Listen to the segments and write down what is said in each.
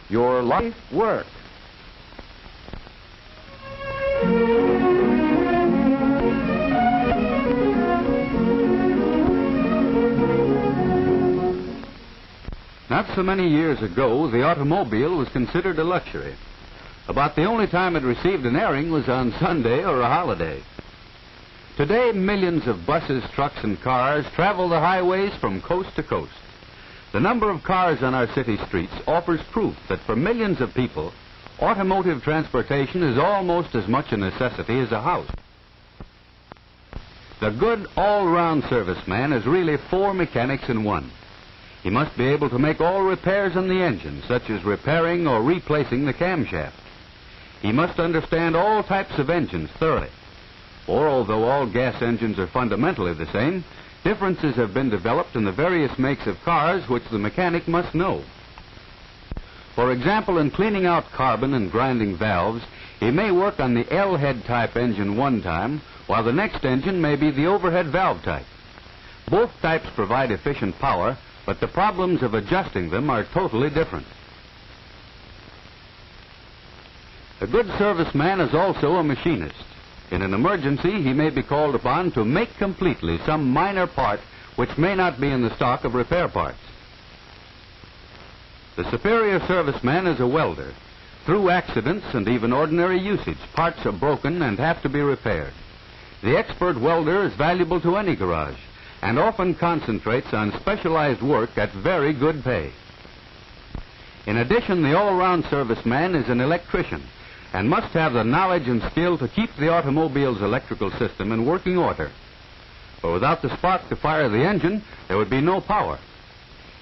your life work. Not so many years ago, the automobile was considered a luxury. About the only time it received an airing was on Sunday or a holiday. Today, millions of buses, trucks, and cars travel the highways from coast to coast. The number of cars on our city streets offers proof that for millions of people, automotive transportation is almost as much a necessity as a house. The good all-round serviceman is really 4 mechanics in one. He must be able to make all repairs on the engine, such as repairing or replacing the camshaft. He must understand all types of engines thoroughly. For although all gas engines are fundamentally the same, differences have been developed in the various makes of cars which the mechanic must know. For example, in cleaning out carbon and grinding valves, he may work on the L-head type engine one time, while the next engine may be the overhead valve type. Both types provide efficient power, but the problems of adjusting them are totally different. A good serviceman is also a machinist. In an emergency, he may be called upon to make completely some minor part which may not be in the stock of repair parts. The superior serviceman is a welder. Through accidents and even ordinary usage, parts are broken and have to be repaired. The expert welder is valuable to any garage and often concentrates on specialized work at very good pay. In addition, the all-round serviceman is an electrician and must have the knowledge and skill to keep the automobile's electrical system in working order. For without the spark to fire the engine, there would be no power.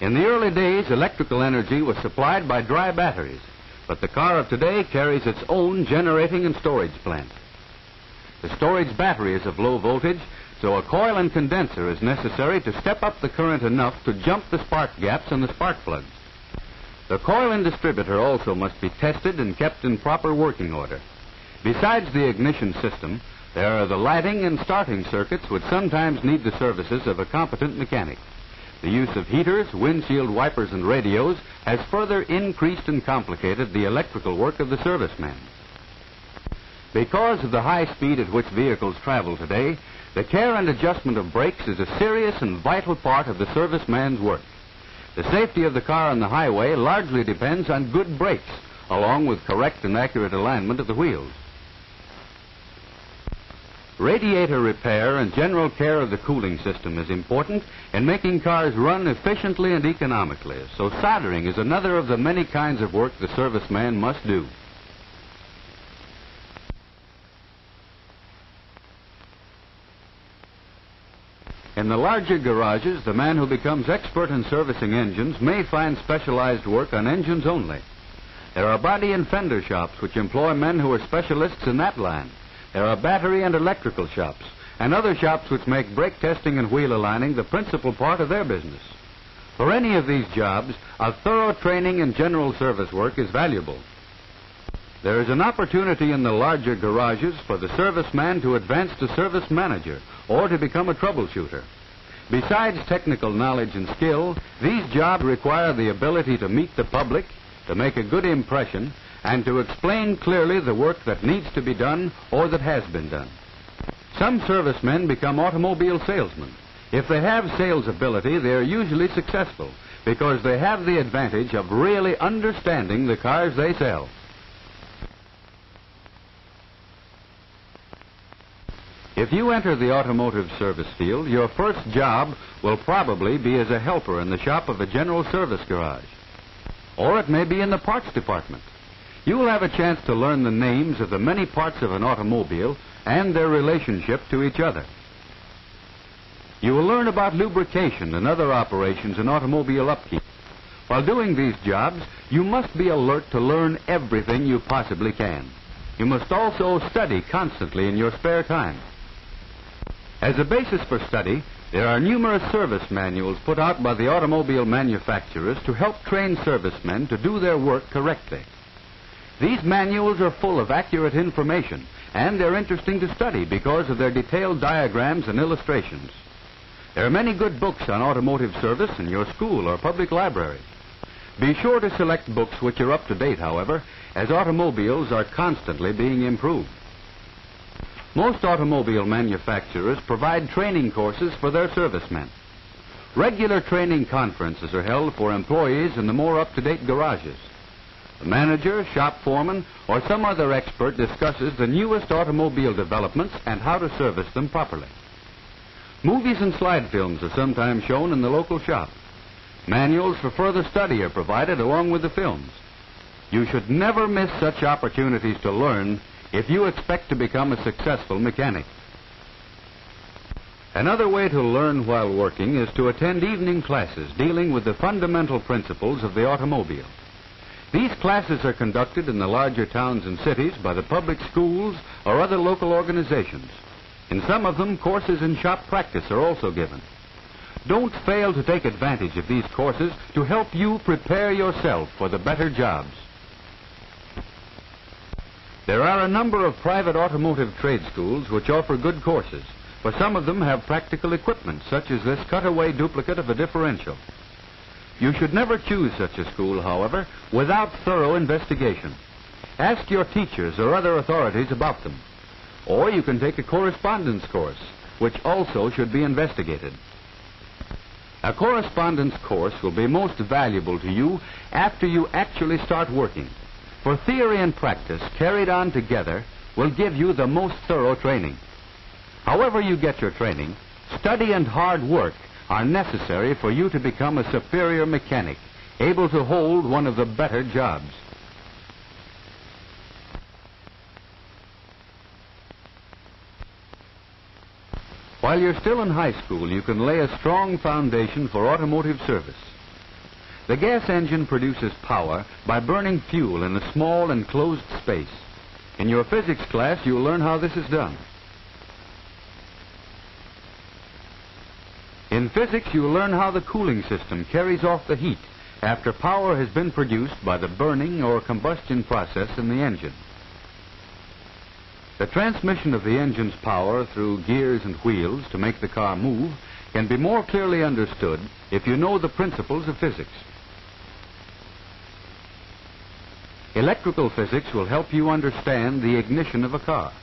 In the early days, electrical energy was supplied by dry batteries, but the car of today carries its own generating and storage plant. The storage battery is of low voltage, so a coil and condenser is necessary to step up the current enough to jump the spark gaps in the spark plugs. The coil and distributor also must be tested and kept in proper working order. Besides the ignition system, there are the lighting and starting circuits which sometimes need the services of a competent mechanic. The use of heaters, windshield wipers, and radios has further increased and complicated the electrical work of the serviceman. Because of the high speed at which vehicles travel today, the care and adjustment of brakes is a serious and vital part of the serviceman's work. The safety of the car on the highway largely depends on good brakes, along with correct and accurate alignment of the wheels. Radiator repair and general care of the cooling system is important in making cars run efficiently and economically, so soldering is another of the many kinds of work the serviceman must do. In the larger garages, the man who becomes expert in servicing engines may find specialized work on engines only. There are body and fender shops which employ men who are specialists in that line. There are battery and electrical shops, and other shops which make brake testing and wheel aligning the principal part of their business. For any of these jobs, a thorough training in general service work is valuable. There is an opportunity in the larger garages for the serviceman to advance to service manager or to become a troubleshooter. Besides technical knowledge and skill, these jobs require the ability to meet the public, to make a good impression, and to explain clearly the work that needs to be done or that has been done. Some servicemen become automobile salesmen. If they have sales ability, they are usually successful because they have the advantage of really understanding the cars they sell. If you enter the automotive service field, your first job will probably be as a helper in the shop of a general service garage. Or it may be in the parts department. You will have a chance to learn the names of the many parts of an automobile and their relationship to each other. You will learn about lubrication and other operations in automobile upkeep. While doing these jobs, you must be alert to learn everything you possibly can. You must also study constantly in your spare time. As a basis for study, there are numerous service manuals put out by the automobile manufacturers to help train servicemen to do their work correctly. These manuals are full of accurate information, and they're interesting to study because of their detailed diagrams and illustrations. There are many good books on automotive service in your school or public library. Be sure to select books which are up to date, however, as automobiles are constantly being improved. Most automobile manufacturers provide training courses for their servicemen. Regular training conferences are held for employees in the more up-to-date garages. The manager, shop foreman, or some other expert discusses the newest automobile developments and how to service them properly. Movies and slide films are sometimes shown in the local shop. Manuals for further study are provided along with the films. You should never miss such opportunities to learn if you expect to become a successful mechanic. Another way to learn while working is to attend evening classes dealing with the fundamental principles of the automobile. These classes are conducted in the larger towns and cities by the public schools or other local organizations. In some of them, courses in shop practice are also given. Don't fail to take advantage of these courses to help you prepare yourself for the better jobs. There are a number of private automotive trade schools which offer good courses, for some of them have practical equipment, such as this cutaway duplicate of a differential. You should never choose such a school, however, without thorough investigation. Ask your teachers or other authorities about them. Or you can take a correspondence course, which also should be investigated. A correspondence course will be most valuable to you after you actually start working, for theory and practice carried on together will give you the most thorough training. However you get your training, study and hard work are necessary for you to become a superior mechanic, able to hold one of the better jobs. While you're still in high school, you can lay a strong foundation for automotive service. The gas engine produces power by burning fuel in a small enclosed space. In your physics class, you'll learn how this is done. In physics, you'll learn how the cooling system carries off the heat after power has been produced by the burning or combustion process in the engine. The transmission of the engine's power through gears and wheels to make the car move can be more clearly understood if you know the principles of physics. Electrical physics will help you understand the ignition of a car.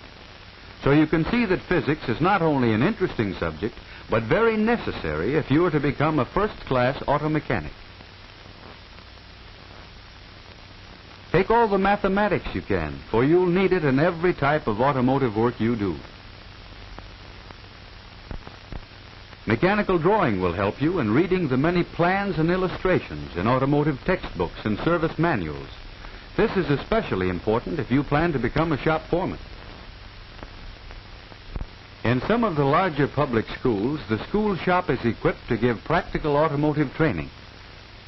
So you can see that physics is not only an interesting subject, but very necessary if you are to become a first-class auto mechanic. Take all the mathematics you can, for you'll need it in every type of automotive work you do. Mechanical drawing will help you in reading the many plans and illustrations in automotive textbooks and service manuals. This is especially important if you plan to become a shop foreman. In some of the larger public schools, the school shop is equipped to give practical automotive training.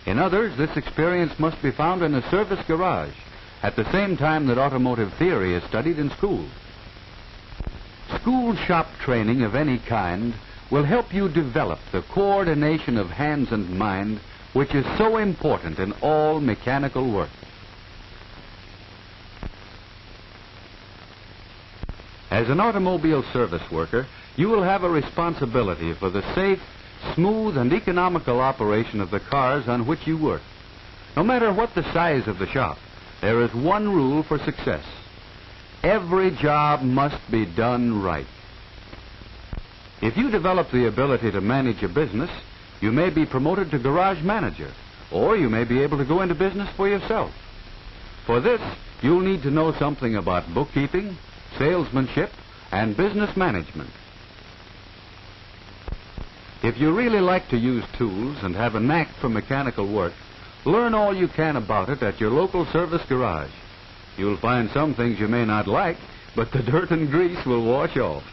In others, this experience must be found in a service garage at the same time that automotive theory is studied in school. School shop training of any kind will help you develop the coordination of hands and mind, which is so important in all mechanical work. As an automobile service worker, you will have a responsibility for the safe, smooth, and economical operation of the cars on which you work. No matter what the size of the shop, there is one rule for success. Every job must be done right. If you develop the ability to manage a business, you may be promoted to garage manager, or you may be able to go into business for yourself. For this, you'll need to know something about bookkeeping, salesmanship, and business management. If you really like to use tools and have a knack for mechanical work, learn all you can about it at your local service garage. You'll find some things you may not like, but the dirt and grease will wash off.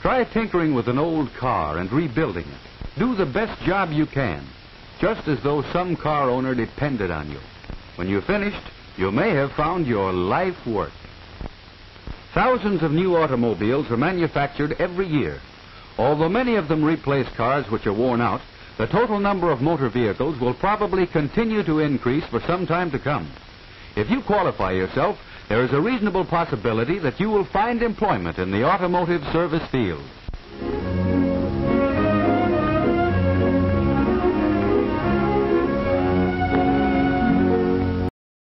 Try tinkering with an old car and rebuilding it. Do the best job you can, just as though some car owner depended on you. When you're finished, you may have found your life work. Thousands of new automobiles are manufactured every year. Although many of them replace cars which are worn out, the total number of motor vehicles will probably continue to increase for some time to come. If you qualify yourself, there is a reasonable possibility that you will find employment in the automotive service field.